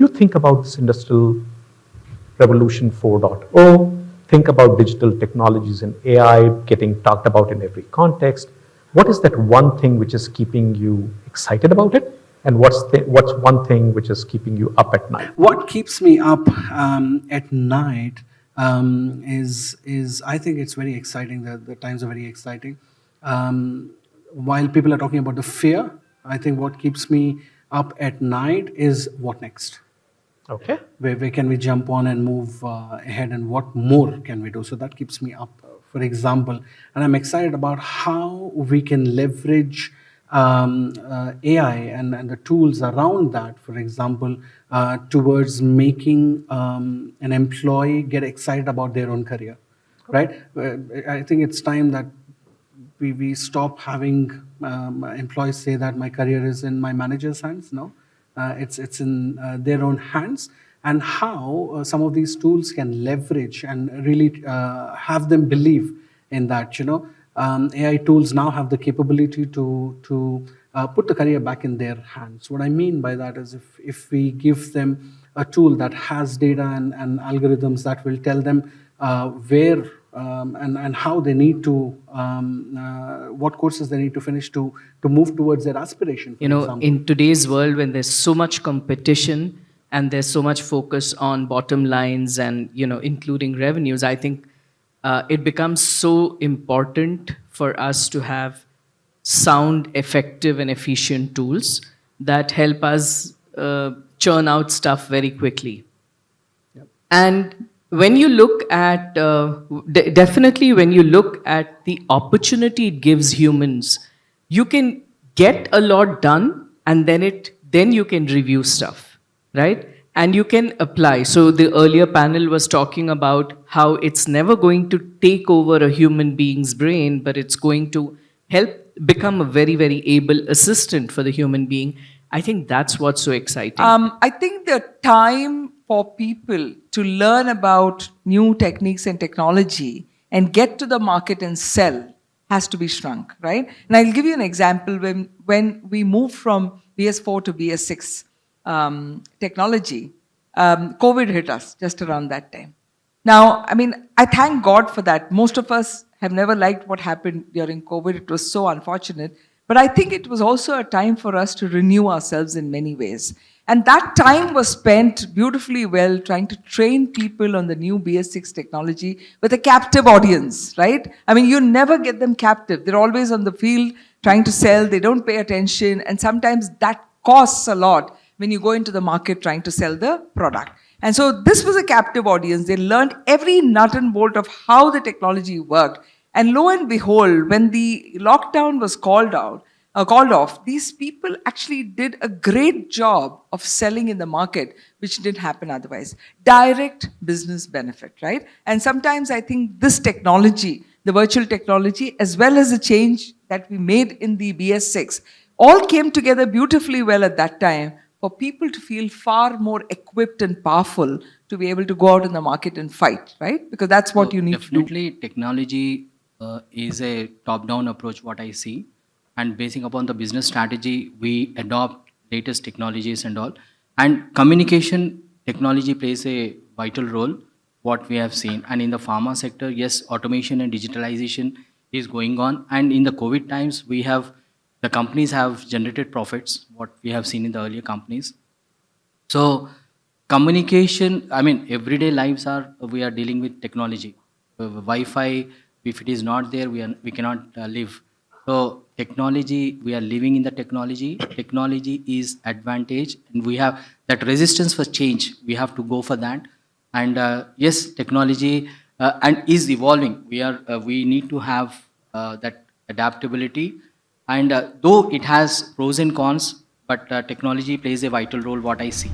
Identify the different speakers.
Speaker 1: you think about this industrial revolution 4.0, think about digital technologies and AI getting talked about in every context, what is that one thing which is keeping you excited about it? And what's one thing which is keeping you up at night?
Speaker 2: What keeps me up at night is I think it's very exciting. The times are very exciting. While people are talking about the fear, I think what keeps me up at night is what next.
Speaker 1: Okay.
Speaker 2: Where can we jump on and move ahead, and what more can we do? So that keeps me up, for example. And I'm excited about how we can leverage AI and the tools around that, for example, towards making an employee get excited about their own career, right? I think it's time that we stop having employees say that my career is in my manager's hands. No, it's in their own hands, and how some of these tools can leverage and really have them believe in that. AI tools now have the capability to put the career back in their hands. What I mean by that is if we give them a tool that has data and algorithms that will tell them where and how they need to, what courses they need to finish to move towards their aspiration.
Speaker 3: You know, in today's world, when there's so much competition and there's so much focus on bottom lines and, including revenues, I think it becomes so important for us to have sound, effective, and efficient tools that help us churn out stuff very quickly. Yep. And when you look at, definitely when you look at the opportunity it gives humans, you can get a lot done, and then you can review stuff, right? And you can apply. So the earlier panel was talking about how it's never going to take over a human being's brain, but it's going to help become a very, very able assistant for the human being. I think that's what's so exciting.
Speaker 4: I think the time for people to learn about new techniques and technology and get to the market and sell has to be shrunk, right? And I'll give you an example. When we moved from BS4 to BS6 technology, COVID hit us just around that time. Now, I mean, I thank God for that. Most of us have never liked what happened during COVID. It was so unfortunate. But I think it was also a time for us to renew ourselves in many ways. And that time was spent beautifully well trying to train people on the new BS6 technology with a captive audience, right? I mean, you never get them captive. They're always on the field trying to sell. They don't pay attention. And sometimes that costs a lot when you go into the market trying to sell the product. And so this was a captive audience. They learned every nut and bolt of how the technology worked. And lo and behold, when the lockdown was called off, these people actually did a great job of selling in the market, which didn't happen otherwise. Direct business benefit, right? And sometimes I think this technology, the virtual technology, as well as the change that we made in the BS6, all came together beautifully well at that time for people to feel far more equipped and powerful to be able to go out in the market and fight, right? Because that's what you need to do.
Speaker 5: Definitely, technology is a top-down approach, what I see. And basing upon the business strategy, we adopt latest technologies and all. And communication technology plays a vital role, what we have seen. And in the pharma sector, yes, automation and digitalization is going on. And in the COVID times, the companies have generated profits, what we have seen in the earlier companies. So communication, I mean, everyday lives we are dealing with technology. Wi-Fi, if it is not there, we cannot live. So technology, we are living in the technology. Technology is advantage, and we have that resistance for change. We have to go for that. And yes, technology and is evolving. We need to have that adaptability. And though it has pros and cons, but technology plays a vital role, what I see.